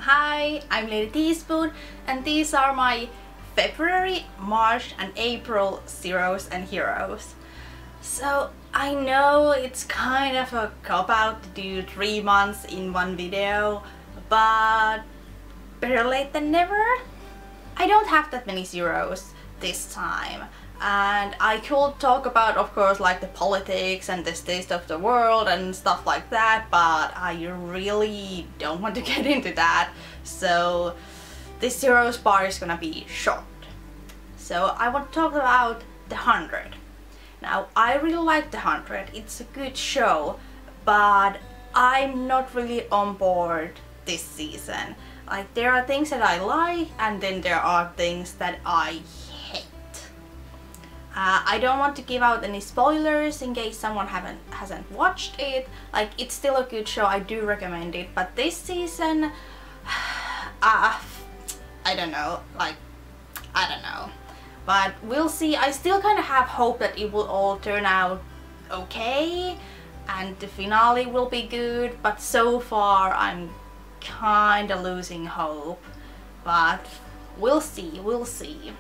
Hi, I'm Lady Teaspoon and these are my February, March and April zeros and heroes. So I know it's kind of a cop-out to do 3 months in one video, but better late than never. I don't have that many zeros this time, and I could talk about, of course, like the politics and the state of the world and stuff like that, but I really don't want to get into that, so this zeros part is gonna be short. So I want to talk about The 100. Now, I really like The 100, it's a good show, but I'm not really on board this season. Like, there are things that I like and then there are things that I hate. I don't want to give out any spoilers in case someone hasn't watched it. Like, it's still a good show, I do recommend it, but this season, I don't know, like, I don't know. But we'll see. I still kind of have hope that it will all turn out okay and the finale will be good, but so far I'm kind of losing hope. But we'll see, we'll see.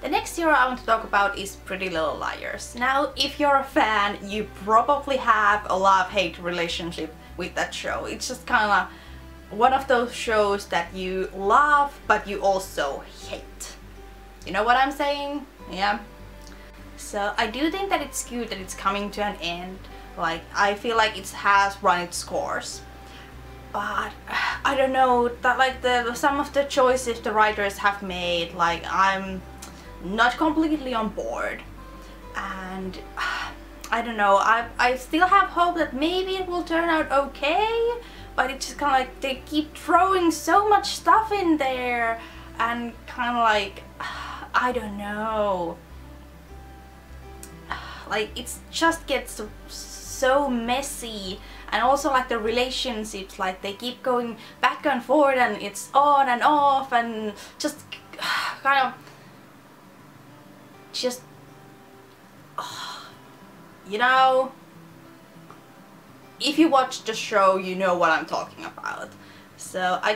The next hero I want to talk about is Pretty Little Liars. Now, if you're a fan, you probably have a love-hate relationship with that show. It's just kind of one of those shows that you love, but you also hate. You know what I'm saying? Yeah. So I do think that it's good that it's coming to an end. Like, I feel like it has run its course. But I don't know, that like some of the choices the writers have made, like, I'm not completely on board. And I don't know, I still have hope that maybe it will turn out okay, but it's just kind of like they keep throwing so much stuff in there and kind of like, I don't know, like it just gets so messy. And also like the relationships, like they keep going back and forth and it's on and off and just kind of just, you know, if you watch the show you know what I'm talking about. So I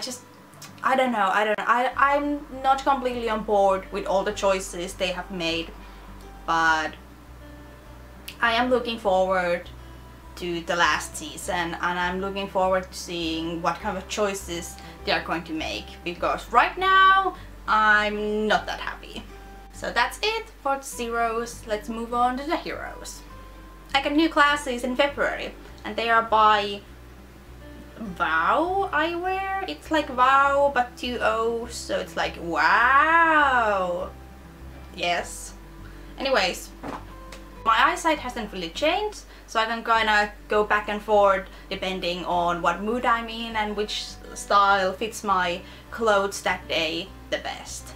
don't know, I'm not completely on board with all the choices they have made, but I am looking forward to the last season and I'm looking forward to seeing what kind of choices they are going to make, because right now I'm not that happy. So that's it for the zeros. Let's move on to the heroes. I got new classes in February and they are by Wow Eyewear. It's like Wow but 2 O's, so it's like wow. Yes. Anyways, my eyesight hasn't really changed, so I can kind of go back and forth depending on what mood I'm in and which style fits my clothes that day the best.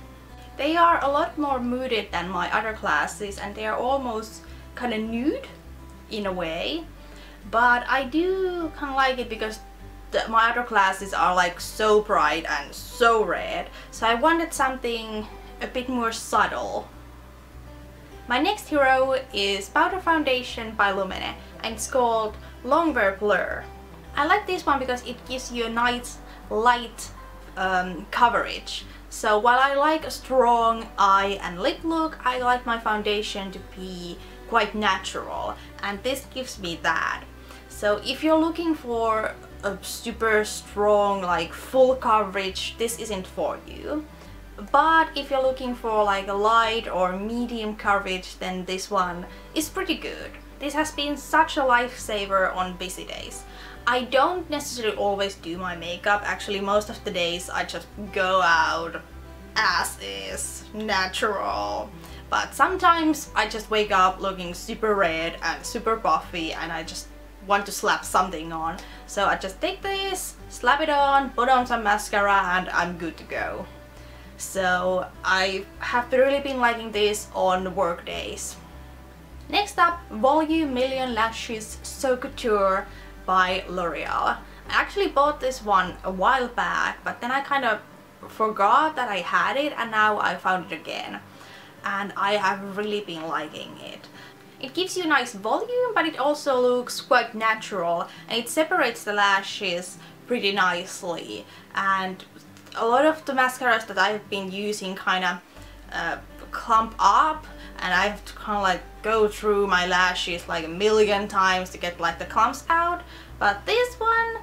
They are a lot more mooded than my other classes and they are almost kind of nude in a way, but I do kind of like it because my other classes are like so bright and so red, so I wanted something a bit more subtle. My next hero is Powder Foundation by Lumene and it's called Longwear Blur. I like this one because it gives you a nice light coverage. So while I like a strong eye and lip look, I like my foundation to be quite natural and this gives me that. So if you're looking for a super strong, like full coverage, this isn't for you. But if you're looking for like a light or medium coverage, then this one is pretty good. This has been such a lifesaver on busy days. I don't necessarily always do my makeup, actually most of the days I just go out as is, natural. But sometimes I just wake up looking super red and super puffy and I just want to slap something on. So I just take this, slap it on, put on some mascara and I'm good to go. So I have really been liking this on work days. Next up, Volume Million Lashes So Couture by L'Oreal. I actually bought this one a while back, but then I kind of forgot that I had it and now I found it again. And I have really been liking it. It gives you nice volume, but it also looks quite natural and it separates the lashes pretty nicely. And a lot of the mascaras that I've been using kind of clump up, and I have to kind of like go through my lashes like a million times to get like the clumps out, but this one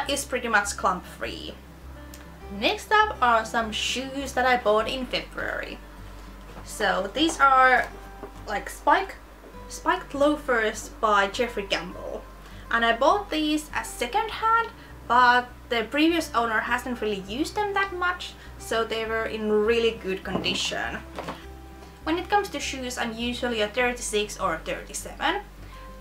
is pretty much clump free. Next up are some shoes that I bought in February. So these are like spiked loafers by Jeffrey Campbell, and I bought these as second-hand, but the previous owner hasn't really used them that much, so they were in really good condition. When it comes to shoes, I'm usually a 36 or a 37.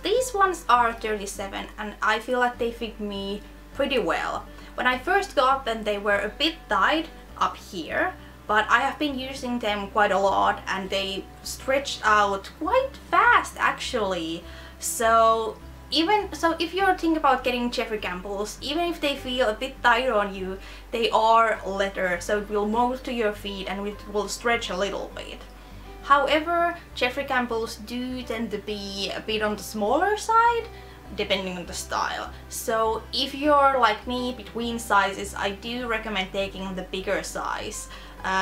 These ones are 37 and I feel like they fit me pretty well. When I first got them, they were a bit tight up here, but I have been using them quite a lot and they stretched out quite fast actually. So if you're thinking about getting Jeffrey Campbell's, even if they feel a bit tight on you, they are leather, so it will mold to your feet and it will stretch a little bit. However, Jeffrey Campbell's do tend to be a bit on the smaller side, depending on the style. So if you're like me, between sizes, I do recommend taking the bigger size,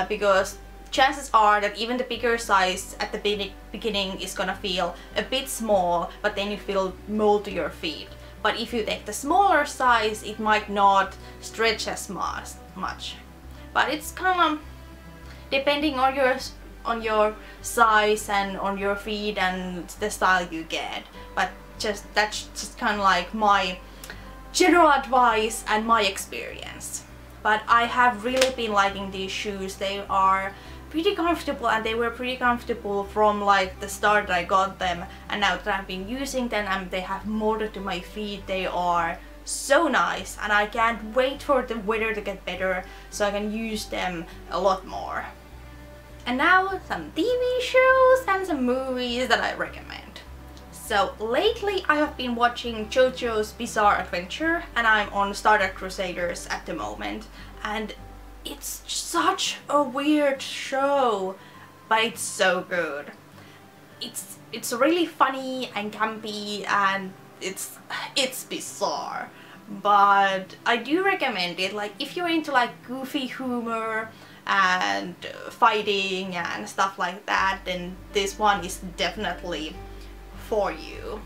because chances are that even the bigger size at the beginning is gonna feel a bit small, but then you feel mold to your feet. But if you take the smaller size, it might not stretch as much. But it's kind of depending on your size and on your feet and the style you get. But that's just kind of like my general advice and my experience. But I have really been liking these shoes. They are pretty comfortable, and they were pretty comfortable from like the start that I got them, and now that I've been using them and they have molded to my feet, they are so nice, and I can't wait for the weather to get better so I can use them a lot more. And now some TV shows and some movies that I recommend. So lately I have been watching JoJo's Bizarre Adventure, and I'm on Stardust Crusaders at the moment, and it's such a weird show, but it's so good. It's really funny and campy, and it's bizarre, but I do recommend it. Like if you're into like goofy humor and fighting and stuff like that, then this one is definitely for you.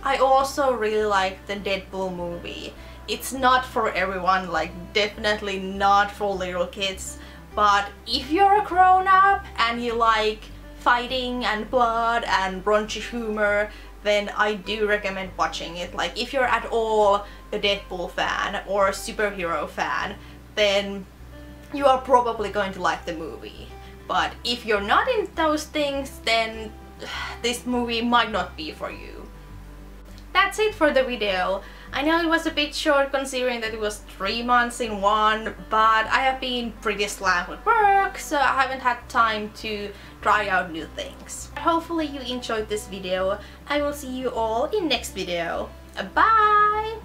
I also really like the Deadpool movie. It's not for everyone, like definitely not for little kids, but if you're a grown-up and you like fighting and blood and raunchy humor, then I do recommend watching it. Like if you're at all a Deadpool fan or a superhero fan, then you are probably going to like the movie. But if you're not in those things, then this movie might not be for you. That's it for the video. I know it was a bit short considering that it was 3 months in one, but I have been pretty slammed with work, so I haven't had time to try out new things. Hopefully you enjoyed this video. I will see you all in next video. Bye!